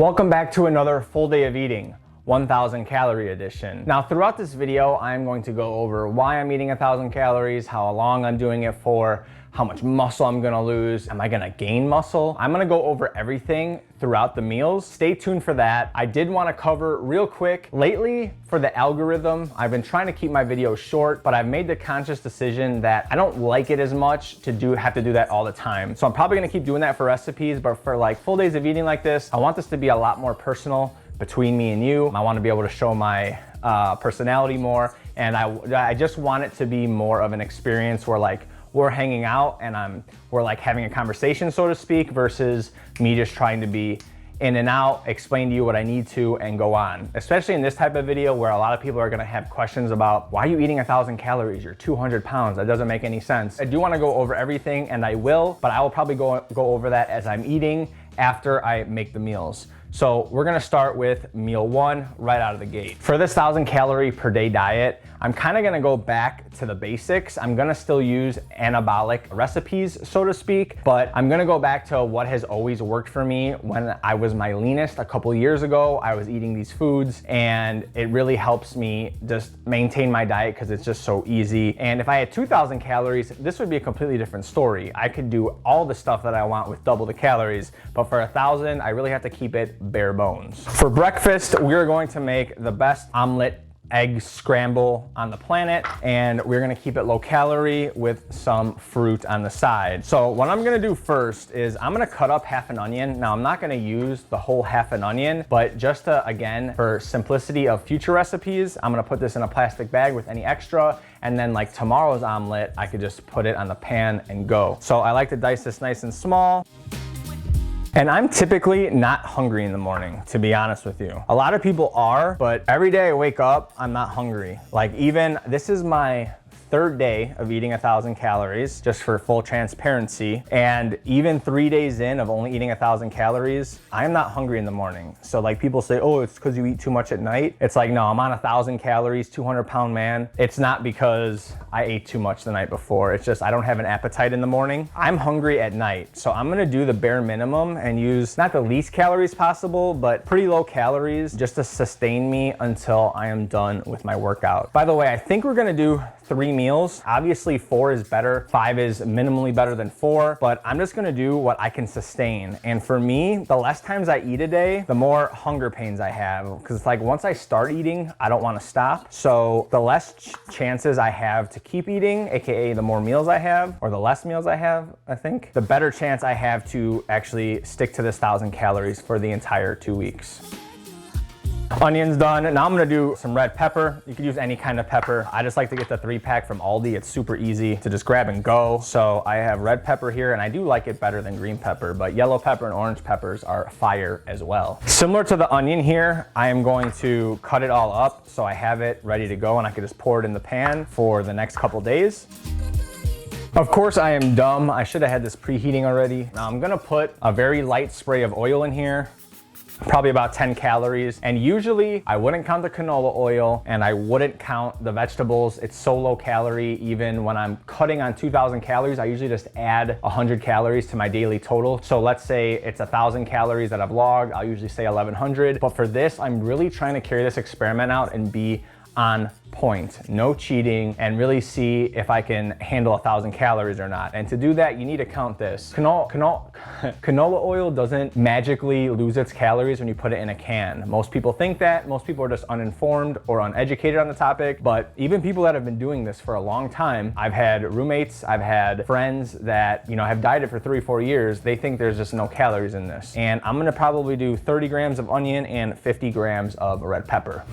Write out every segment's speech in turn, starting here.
Welcome back to another full day of eating, 1,000 calorie edition. Now throughout this video, I'm going to go over why I'm eating 1,000 calories, how long I'm doing it for, how much muscle I'm gonna lose, am I gonna gain muscle? I'm gonna go over everything throughout the meals. Stay tuned for that. I did wanna cover real quick, lately for the algorithm, I've been trying to keep my videos short, but I've made the conscious decision that I don't like it as much to have to do that all the time. So I'm probably gonna keep doing that for recipes, but for like full days of eating like this, I want this to be a lot more personal between me and you. I wanna be able to show my personality more, and I just want it to be more of an experience where like, we're hanging out and we're like having a conversation, so to speak, versus me just trying to be in and out, explain to you what I need to, and go on. Especially in this type of video where a lot of people are gonna have questions about, why are you eating 1,000 calories? You're 200 pounds, that doesn't make any sense. I do wanna go over everything, and I will, but I will probably go over that as I'm eating after I make the meals. So we're gonna start with meal one right out of the gate. For this 1,000 calorie per day diet, I'm kinda gonna go back to the basics. I'm gonna still use anabolic recipes, so to speak, but I'm gonna go back to what has always worked for me. When I was my leanest a couple years ago, I was eating these foods, and it really helps me just maintain my diet because it's just so easy. And if I had 2,000 calories, this would be a completely different story. I could do all the stuff that I want with double the calories, but for 1,000, I really have to keep it bare bones. For breakfast, we're going to make the best omelet egg scramble on the planet, and we're gonna keep it low calorie with some fruit on the side. So what I'm gonna do first is I'm gonna cut up half an onion. Now I'm not gonna use the whole half an onion, but just to, again, for simplicity of future recipes, I'm gonna put this in a plastic bag with any extra, and then like tomorrow's omelet, I could just put it on the pan and go. So I like to dice this nice and small. And I'm typically not hungry in the morning, to be honest with you. A lot of people are, but every day I wake up, I'm not hungry. Like even, this is my third day of eating 1,000 calories, just for full transparency. And even 3 days in of only eating 1,000 calories, I am not hungry in the morning. So like people say, oh, it's because you eat too much at night. It's like, no, I'm on 1,000 calories, 200-pound man. It's not because I ate too much the night before. It's just I don't have an appetite in the morning. I'm hungry at night. So I'm gonna do the bare minimum and use not the least calories possible, but pretty low calories just to sustain me until I am done with my workout. By the way, I think we're gonna do 3 meals. Obviously 4 is better, 5 is minimally better than 4, but I'm just gonna do what I can sustain. And for me, the less times I eat a day, the more hunger pains I have. Because it's like once I start eating, I don't wanna stop. So the less chances I have to keep eating, AKA the more meals I have, or the less meals I have, I think, the better chance I have to actually stick to this 1,000 calories for the entire 2 weeks. Onions done. Now I'm gonna do some red pepper. You could use any kind of pepper. I just like to get the 3-pack from Aldi. It's super easy to just grab and go. So I have red pepper here, and I do like it better than green pepper, but yellow pepper and orange peppers are fire as well. Similar to the onion here, I am going to cut it all up so I have it ready to go and I can just pour it in the pan for the next couple days. Of course, I am dumb. I should have had this preheating already. Now I'm gonna put a very light spray of oil in here. Probably about 10 calories. And usually I wouldn't count the canola oil and I wouldn't count the vegetables. It's so low calorie. Even when I'm cutting on 2,000 calories, I usually just add 100 calories to my daily total. So let's say it's 1,000 calories that I've logged. I'll usually say 1,100. But for this, I'm really trying to carry this experiment out and be on point, no cheating, and really see if I can handle 1,000 calories or not. And to do that, you need to count this. Canola oil doesn't magically lose its calories when you put it in a can. Most people think that. Most people are just uninformed or uneducated on the topic. But even people that have been doing this for a long time, I've had roommates, I've had friends that, you know, have dieted for 3-4 years. They think there's just no calories in this. And I'm gonna probably do 30 grams of onion and 50 grams of red pepper.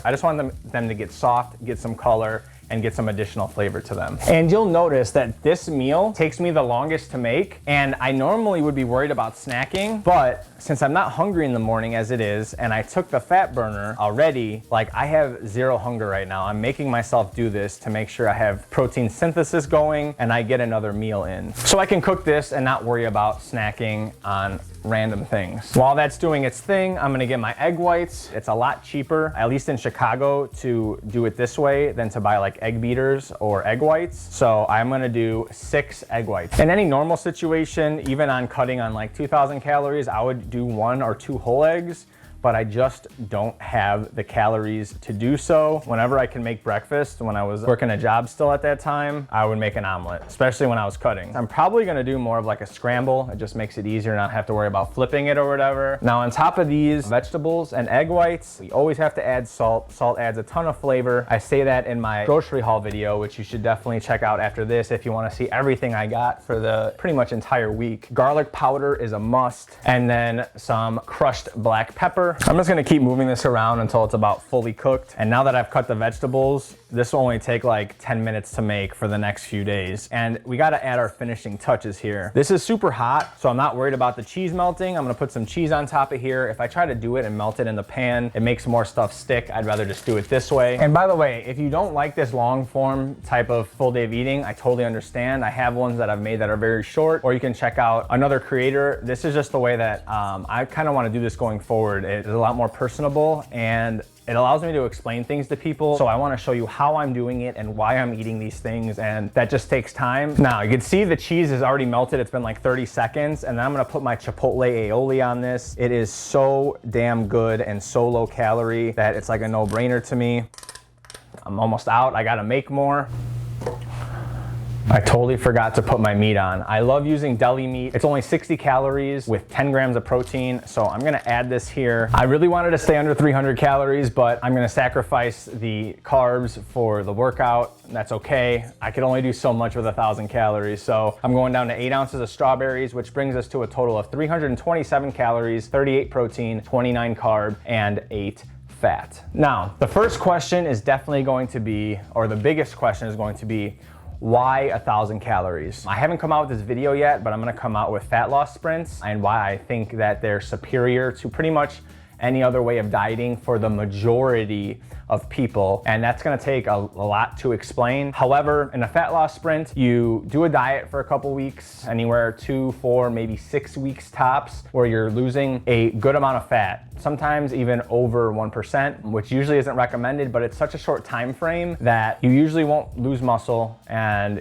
I just want them to get soft, get some color, and get some additional flavor to them. And you'll notice that this meal takes me the longest to make, and I normally would be worried about snacking, but since I'm not hungry in the morning as it is, and I took the fat burner already, like I have zero hunger right now. I'm making myself do this to make sure I have protein synthesis going and I get another meal in. So I can cook this and not worry about snacking on random things. While that's doing its thing, I'm gonna get my egg whites. It's a lot cheaper, at least in Chicago, to do it this way than to buy like egg beaters or egg whites. So I'm gonna do 6 egg whites. In any normal situation, even on cutting on like 2,000 calories, I would do 1 or 2 whole eggs, but I just don't have the calories to do so. Whenever I can make breakfast, when I was working a job still at that time, I would make an omelet, especially when I was cutting. I'm probably gonna do more of like a scramble. It just makes it easier, not have to worry about flipping it or whatever. Now on top of these vegetables and egg whites, we always have to add salt. Salt adds a ton of flavor. I say that in my grocery haul video, which you should definitely check out after this if you wanna see everything I got for the pretty much entire week. Garlic powder is a must, and then some crushed black pepper. I'm just gonna keep moving this around until it's about fully cooked. And now that I've cut the vegetables, this will only take like 10 minutes to make for the next few days. And we gotta add our finishing touches here. This is super hot, so I'm not worried about the cheese melting. I'm gonna put some cheese on top of here. If I try to do it and melt it in the pan, it makes more stuff stick. I'd rather just do it this way. And by the way, if you don't like this long form type of full day of eating, I totally understand. I have ones that I've made that are very short, or you can check out another creator. This is just the way that I kind of want to do this going forward. It's a lot more personable, and it allows me to explain things to people. So I want to show you how I'm doing it and why I'm eating these things, and that just takes time. Now you can see the cheese is already melted. It's been like 30 seconds, and then I'm gonna put my chipotle aioli on this. It is so damn good and so low calorie that it's like a no-brainer to me. I'm almost out. I gotta make more. I totally forgot to put my meat on. I love using deli meat. It's only 60 calories with 10 grams of protein, so I'm gonna add this here. I really wanted to stay under 300 calories, but I'm gonna sacrifice the carbs for the workout. That's okay. I could only do so much with 1,000 calories, so I'm going down to 8 ounces of strawberries, which brings us to a total of 327 calories, 38 protein, 29 carb, and 8 fat. Now, the first question is definitely going to be, or the biggest question is going to be, why 1,000 calories? I haven't come out with this video yet, but I'm gonna come out with fat loss sprints and why I think that they're superior to pretty much any other way of dieting for the majority of people. And that's gonna take a lot to explain. However, in a fat loss sprint, you do a diet for a couple weeks, anywhere 2, 4, maybe 6 weeks tops, where you're losing a good amount of fat, sometimes even over 1%, which usually isn't recommended, but it's such a short time frame that you usually won't lose muscle, and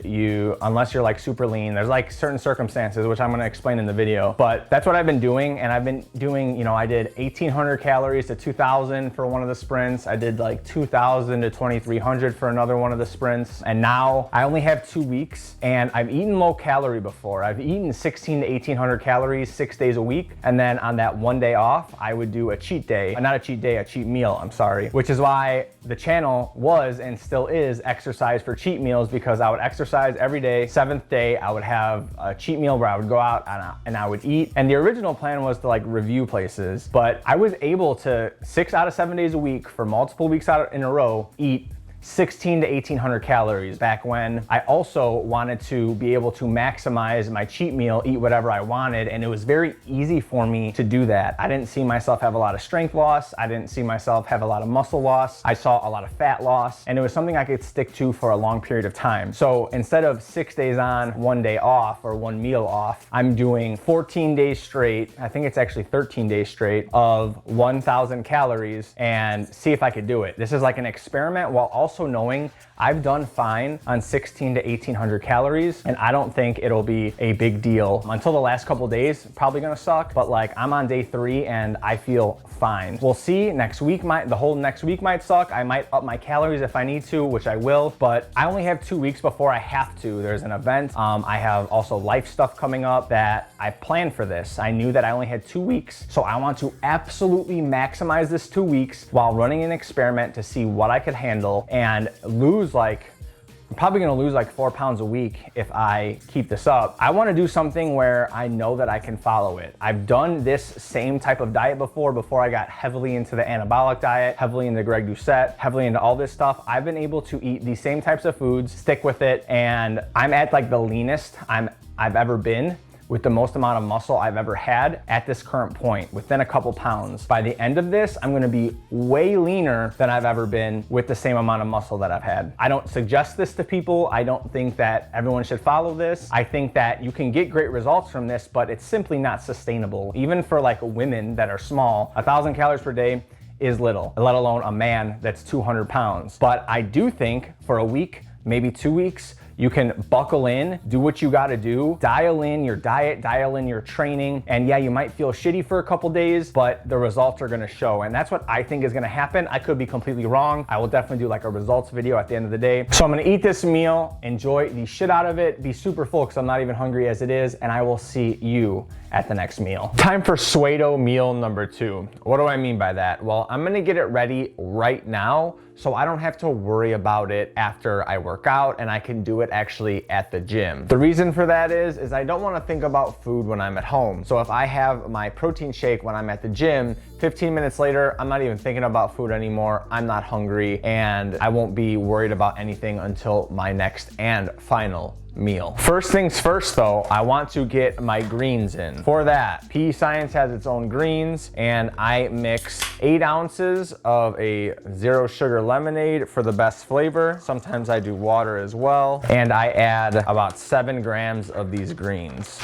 unless you're like super lean. There's like certain circumstances, which I'm gonna explain in the video, but that's what I've been doing. And I've been doing, I did 1,800 calories to 2,000 for one of the sprints. I did like 2,000 to 2,300 for another one of the sprints. And now I only have 2 weeks, and I've eaten low calorie before. I've eaten 16 to 1,800 calories 6 days a week. And then on that one day off, I would do a cheat day, not a cheat day, a cheat meal, I'm sorry, which is why the channel was and still is exercise for cheat meals, because I would exercise every day. 7th day, I would have a cheat meal where I would go out and I would eat. And the original plan was to like review places, but I was able to 6 out of 7 days a week for multiple weeks out in a row eat 16 to 1,800 calories back when I also wanted to be able to maximize my cheat meal, eat whatever I wanted, and it was very easy for me to do that. I didn't see myself have a lot of strength loss. I didn't see myself have a lot of muscle loss. I saw a lot of fat loss, and it was something I could stick to for a long period of time. So instead of 6 days on, 1 day off, or 1 meal off, I'm doing 14 days straight, I think it's actually 13 days straight, of 1,000 calories, and see if I could do it. This is like an experiment, while also knowing I've done fine on 16 to 1,800 calories, and I don't think it'll be a big deal. Until the last couple days, probably gonna suck, but like I'm on day 3 and I feel fine. We'll see. Next week the whole next week might suck. I might up my calories if I need to, which I will, but I only have 2 weeks before I have to. There's an event. I have also life stuff coming up that I planned for this. I knew that I only had 2 weeks, so I want to absolutely maximize this 2 weeks while running an experiment to see what I could handle and lose I'm probably gonna lose like 4 pounds a week if I keep this up. I wanna do something where I know that I can follow it. I've done this same type of diet before I got heavily into the anabolic diet, heavily into Greg Doucette, heavily into all this stuff. I've been able to eat these same types of foods, stick with it, and I'm at like the leanest I've ever been, with the most amount of muscle I've ever had at this current point, within a couple pounds. By the end of this, I'm gonna be way leaner than I've ever been with the same amount of muscle that I've had. I don't suggest this to people. I don't think that everyone should follow this. I think that you can get great results from this, but it's simply not sustainable. Even for like women that are small, 1,000 calories per day is little, let alone a man that's 200 pounds. But I do think for a week, maybe 2 weeks, you can buckle in, do what you gotta do, dial in your diet, dial in your training, and yeah, you might feel shitty for a couple days, but the results are gonna show, and that's what I think is gonna happen. I could be completely wrong. I will definitely do like a results video at the end of the day. So I'm gonna eat this meal, enjoy the shit out of it, be super full because I'm not even hungry as it is, and I will see you at the next meal. Time for Suedo meal number 2. What do I mean by that? Well, I'm gonna get it ready right now so I don't have to worry about it after I work out, and I can do it actually at the gym. The reason for that is I don't wanna think about food when I'm at home. So if I have my protein shake when I'm at the gym, 15 minutes later, I'm not even thinking about food anymore. I'm not hungry, and I won't be worried about anything until my next and final meal. First things first though, I want to get my greens in. For that, PE Science has its own greens, and I mix 8 ounces of a 0 sugar lemonade for the best flavor. Sometimes I do water as well, and I add about 7 grams of these greens.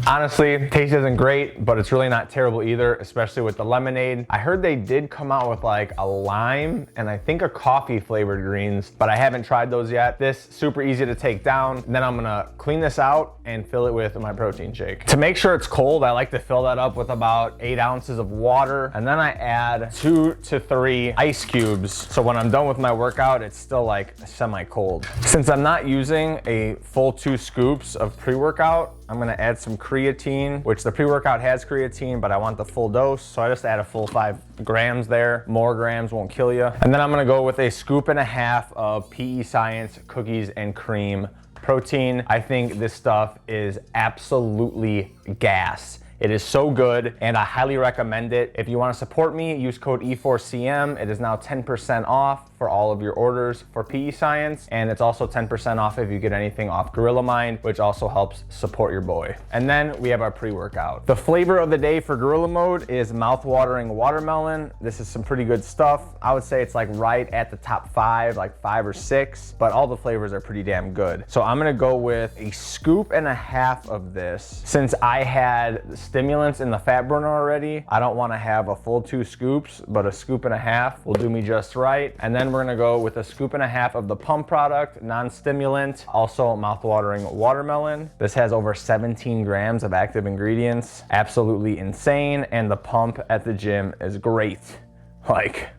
Honestly, taste isn't great, but it's really not terrible either, especially with the lemonade. I heard they did come out with like a lime and I think a coffee flavored greens, but I haven't tried those yet. This super easy to take down. And then I'm gonna clean this out and fill it with my protein shake. To make sure it's cold, I like to fill that up with about 8 ounces of water. And then I add 2 to 3 ice cubes. So when I'm done with my workout, it's still like semi-cold. Since I'm not using a full 2 scoops of pre-workout, I'm gonna add some creatine, which the pre-workout has creatine, but I want the full dose. So I just add a full 5 grams there. More grams won't kill you. And then I'm gonna go with a 1.5 scoops of PE Science cookies and cream protein. I think this stuff is absolutely gas. It is so good, and I highly recommend it. If you want to support me, use code E4CM. It is now 10% off for all of your orders for PE Science, and it's also 10% off if you get anything off Gorilla Mind, which also helps support your boy. And then we have our pre-workout. The flavor of the day for Gorilla Mode is mouth-watering watermelon. This is some pretty good stuff. I would say it's like right at the top 5, like 5 or 6, but all the flavors are pretty damn good. So I'm gonna go with a 1.5 scoops of this. Since I had stimulants in the fat burner already, I don't want to have a full 2 scoops, but a 1.5 scoops will do me just right. And then we're gonna go with a 1.5 scoops of the pump product, non-stimulant, also mouth-watering watermelon. This has over 17 grams of active ingredients, absolutely insane, and the pump at the gym is great. Like,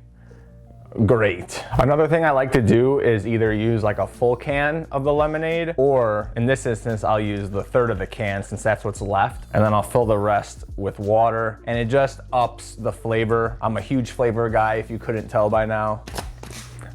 great. Another thing I like to do is either use like a full can of the lemonade, or in this instance, I'll use the 1/3 of the can since that's what's left. And then I'll fill the rest with water, and it just ups the flavor. I'm a huge flavor guy if you couldn't tell by now.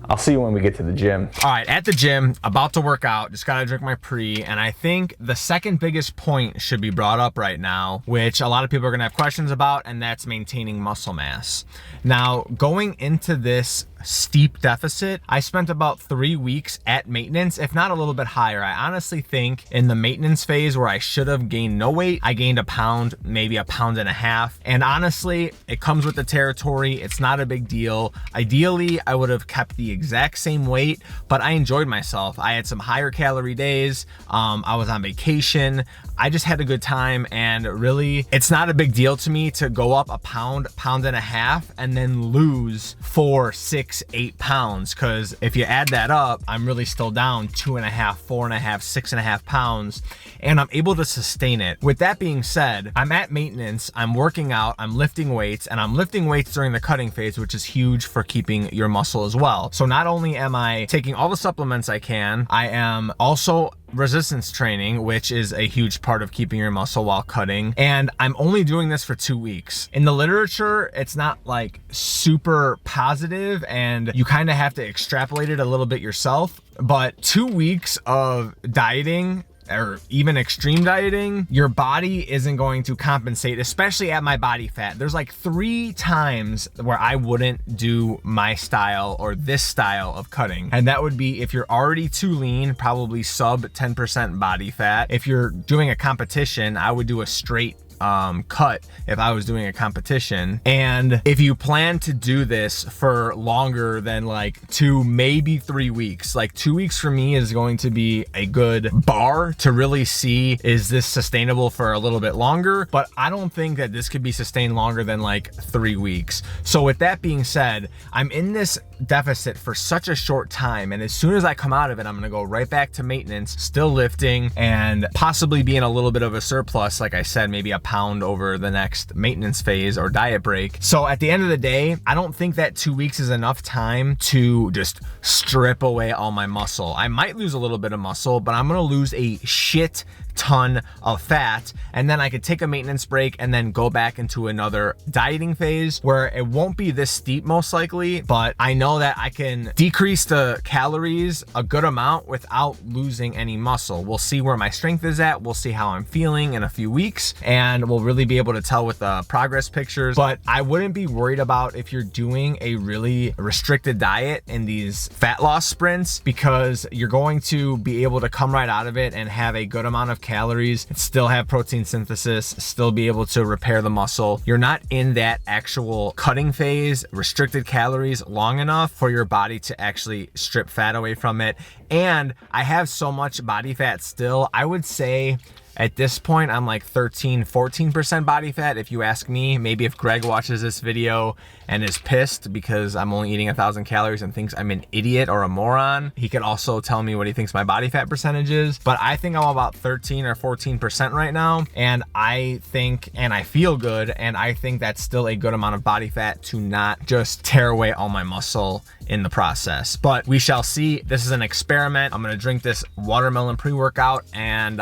I'll see you when we get to the gym. All right, at the gym, about to work out, just gotta drink my pre, and I think the second biggest point should be brought up right now, which a lot of people are gonna have questions about, and that's maintaining muscle mass. Now, going into this steep deficit, I spent about 3 weeks at maintenance, if not a little bit higher. I honestly think in the maintenance phase where I should have gained no weight, I gained a pound, maybe a 1.5 pounds. And honestly, it comes with the territory. It's not a big deal. Ideally, I would have kept the exact same weight, but I enjoyed myself. I had some higher calorie days. I was on vacation. I just had a good time, and really, it's not a big deal to me to go up a pound, 1.5 pounds, and then lose 4, 6, 8 pounds. Because if you add that up, I'm really still down 2.5, 4.5, 6.5 pounds, and I'm able to sustain it. With that being said, I'm at maintenance, I'm working out, I'm lifting weights, and I'm lifting weights during the cutting phase, which is huge for keeping your muscle as well. So not only am I taking all the supplements I can, I am also resistance training, which is a huge part of keeping your muscle while cutting. And I'm only doing this for 2 weeks. In the literature, it's not like super positive, and you kind of have to extrapolate it a little bit yourself. But 2 weeks of dieting, or even extreme dieting, your body isn't going to compensate, especially at my body fat. There's like 3 times where I wouldn't do my style or this style of cutting. And that would be if you're already too lean, probably sub 10% body fat. If you're doing a competition, I would do a straight cut if I was doing a competition. And if you plan to do this for longer than like 2, maybe 3 weeks, like 2 weeks for me is going to be a good bar to really see, is this sustainable for a little bit longer? But I don't think that this could be sustained longer than like 3 weeks. So with that being said, I'm in this deficit for such a short time, and as soon as I come out of it, I'm gonna go right back to maintenance, still lifting, and possibly be in a little bit of a surplus, like I said, maybe a pound over the next maintenance phase or diet break. So at the end of the day, I don't think that 2 weeks is enough time to just strip away all my muscle. I might lose a little bit of muscle, but I'm gonna lose a shit ton of fat, and then I could take a maintenance break and then go back into another dieting phase where it won't be this steep most likely, but I know that I can decrease the calories a good amount without losing any muscle. We'll see where my strength is at, we'll see how I'm feeling in a few weeks, and we'll really be able to tell with the progress pictures. But I wouldn't be worried about if you're doing a really restricted diet in these fat loss sprints, because you're going to be able to come right out of it and have a good amount of calories, still have protein synthesis, still be able to repair the muscle. You're not in that actual cutting phase, restricted calories long enough for your body to actually strip fat away from it. And I have so much body fat still, I would say at this point, I'm like 13-14% body fat. If you ask me, maybe if Greg watches this video and is pissed because I'm only eating 1,000 calories and thinks I'm an idiot or a moron, he could also tell me what he thinks my body fat percentage is. But I think I'm about 13 or 14% right now. And I think, and I feel good, and I think that's still a good amount of body fat to not just tear away all my muscle in the process. But we shall see. This is an experiment. I'm gonna drink this watermelon pre-workout, and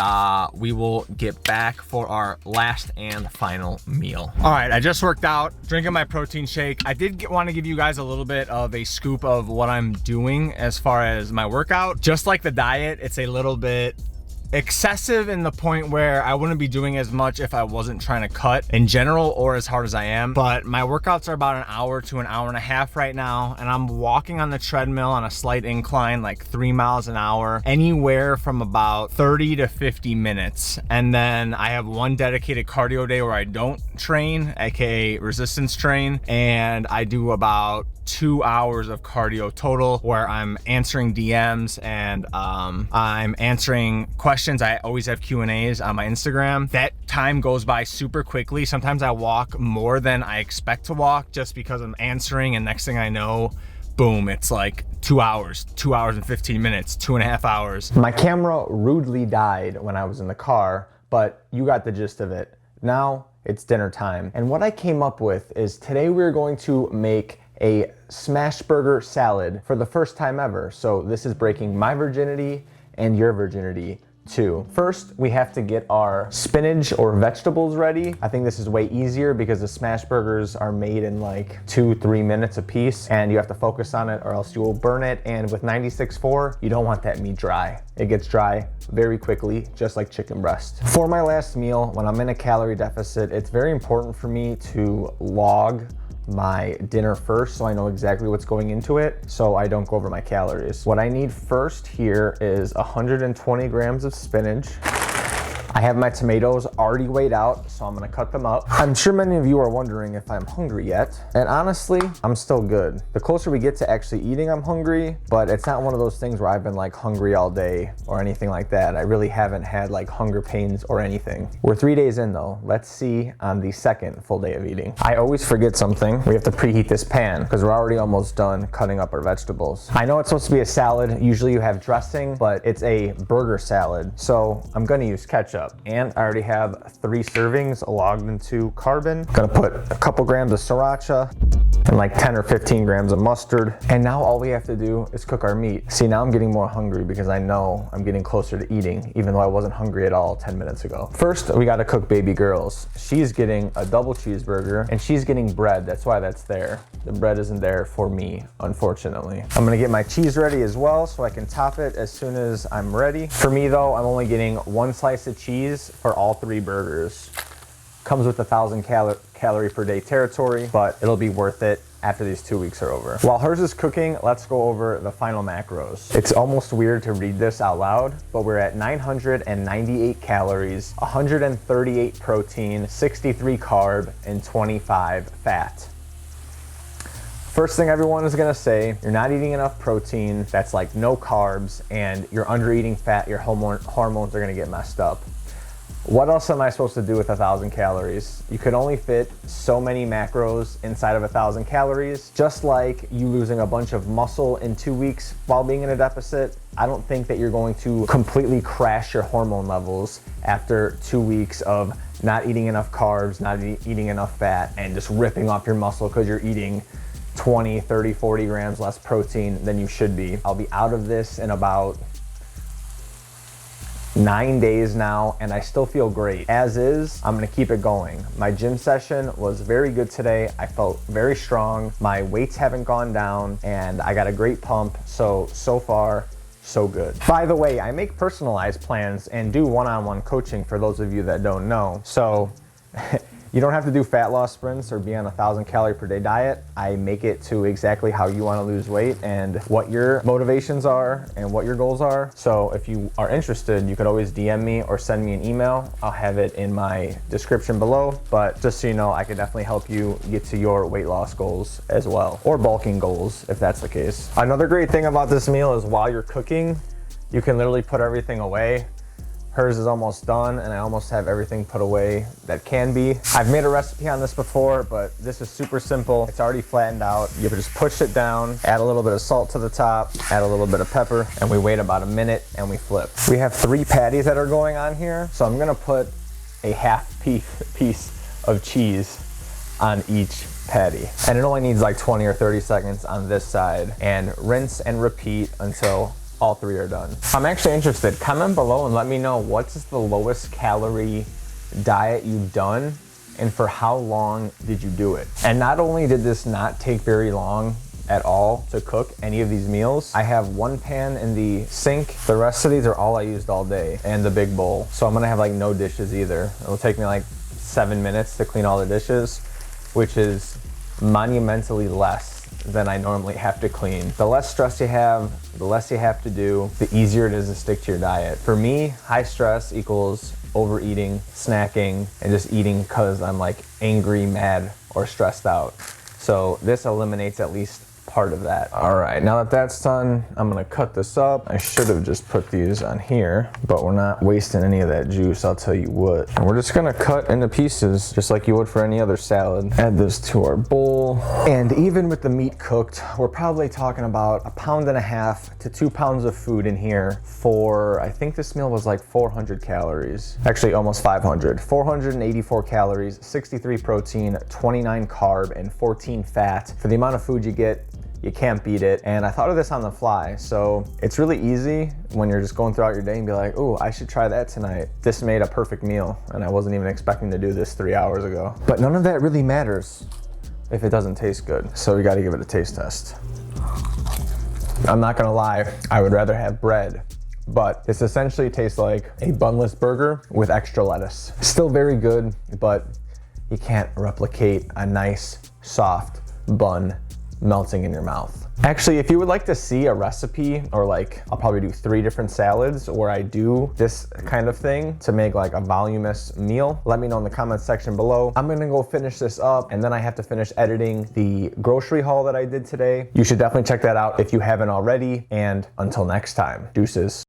we will get back for our last and final meal. All right, I just worked out, drinking my protein shake. I did want to give you guys a little bit of a scoop of what I'm doing as far as my workout. Just like the diet, it's a little bit excessive in the point where I wouldn't be doing as much if I wasn't trying to cut in general or as hard as I am. But my workouts are about an hour to an hour and a half right now, and I'm walking on the treadmill on a slight incline, like 3 miles an hour, anywhere from about 30 to 50 minutes. And then I have one dedicated cardio day where I don't train, aka resistance train, and I do about 2 hours of cardio total where I'm answering DMs and I'm answering questions. I always have Q&As on my Instagram. That time goes by super quickly. Sometimes I walk more than I expect to walk just because I'm answering, and next thing I know, boom, it's like 2 hours, 2 hours and 15 minutes, 2.5 hours. My camera rudely died when I was in the car, but you got the gist of it. Now it's dinner time. And what I came up with is today we're going to make a smash burger salad for the first time ever. So this is breaking my virginity and your virginity too. First, we have to get our spinach or vegetables ready. I think this is way easier because the smash burgers are made in like 2-3 minutes a piece, and you have to focus on it or else you will burn it. And with 96.4, you don't want that meat dry. It gets dry very quickly, just like chicken breast. For my last meal, when I'm in a calorie deficit, it's very important for me to log my dinner first so I know exactly what's going into it so I don't go over my calories. What I need first here is 120 grams of spinach. I have my tomatoes already weighed out, so I'm gonna cut them up. I'm sure many of you are wondering if I'm hungry yet, and honestly, I'm still good. The closer we get to actually eating, I'm hungry, but it's not one of those things where I've been like hungry all day or anything like that. I really haven't had like hunger pains or anything. We're 3 days in though. Let's see on the second full day of eating. I always forget something. We have to preheat this pan because we're already almost done cutting up our vegetables. I know it's supposed to be a salad. Usually you have dressing, but it's a burger salad, so I'm gonna use ketchup. And I already have 3 servings logged into Carbon. Gonna put a couple grams of sriracha and like 10 or 15 grams of mustard. And now all we have to do is cook our meat. See, now I'm getting more hungry because I know I'm getting closer to eating, even though I wasn't hungry at all 10 minutes ago. First, we gotta cook baby girls. She's getting a double cheeseburger and she's getting bread. That's why that's there. The bread isn't there for me, unfortunately. I'm gonna get my cheese ready as well so I can top it as soon as I'm ready. For me though, I'm only getting 1 slice of cheese for all 3 burgers. Comes with 1,000 calorie per day territory, but it'll be worth it. after these 2 weeks are over. While hers is cooking, let's go over the final macros. It's almost weird to read this out loud, but we're at 998 calories, 138 protein, 63 carb, and 25 fat. First thing everyone is gonna say, you're not eating enough protein, that's like no carbs, and you're under eating fat, your hormones are gonna get messed up. What else am I supposed to do with 1,000 calories? You could only fit so many macros inside of 1,000 calories. Just like you losing a bunch of muscle in 2 weeks while being in a deficit, I don't think that you're going to completely crash your hormone levels after 2 weeks of not eating enough carbs, not eating enough fat, and just ripping off your muscle because you're eating 20, 30, 40 grams less protein than you should be. I'll be out of this in about 9 days now, and I still feel great. As is, I'm gonna keep it going. My gym session was very good today. I felt very strong. My weights haven't gone down, and I got a great pump. So far, so good. By the way, I make personalized plans and do one-on-one coaching for those of you that don't know. So you don't have to do fat loss sprints or be on a 1,000 calorie per day diet. I make it to exactly how you want to lose weight and what your motivations are and what your goals are. So if you are interested, you could always DM me or send me an email. I'll have it in my description below. But just so you know, I can definitely help you get to your weight loss goals as well, or bulking goals if that's the case. Another great thing about this meal is while you're cooking, you can literally put everything away. Hers is almost done, and I almost have everything put away that can be. I've made a recipe on this before, but this is super simple. It's already flattened out. You just push it down, add a little bit of salt to the top, add a little bit of pepper, and we wait about a minute and we flip. We have 3 patties that are going on here, so I'm gonna put a half piece of cheese on each patty. And it only needs like 20 or 30 seconds on this side, and rinse and repeat until all 3 are done. I'm actually interested. Comment below and let me know what's the lowest calorie diet you've done and for how long did you do it. And not only did this not take very long at all to cook any of these meals, I have 1 pan in the sink. The rest of these are all I used all day, and the big bowl. So I'm gonna have like no dishes either. It'll take me like 7 minutes to clean all the dishes, which is monumentally less than I normally have to clean. The less stress you have, the less you have to do, the easier it is to stick to your diet. For me, high stress equals overeating, snacking, and just eating because I'm like angry, mad, or stressed out. So this eliminates at least part of that. All right, now that that's done, I'm gonna cut this up. I should have just put these on here, but we're not wasting any of that juice, I'll tell you what. And we're just gonna cut into pieces, just like you would for any other salad. Add this to our bowl. And even with the meat cooked, we're probably talking about 1.5 to 2 pounds of food in here for, I think this meal was like 400 calories. Actually, almost 500. 484 calories, 63 protein, 29 carb, and 14 fat. For the amount of food you get, you can't beat it. And I thought of this on the fly. So it's really easy when you're just going throughout your day and be like, oh, I should try that tonight. This made a perfect meal, and I wasn't even expecting to do this 3 hours ago. But none of that really matters if it doesn't taste good. So we gotta give it a taste test. I'm not gonna lie, I would rather have bread, but this essentially tastes like a bunless burger with extra lettuce. Still very good, but you can't replicate a nice, soft bun melting in your mouth. Actually, if you would like to see a recipe, or like, I'll probably do 3 different salads where I do this kind of thing to make like a voluminous meal, let me know in the comments section below. I'm gonna go finish this up, and then I have to finish editing the grocery haul that I did today. You should definitely check that out if you haven't already, and until next time, deuces.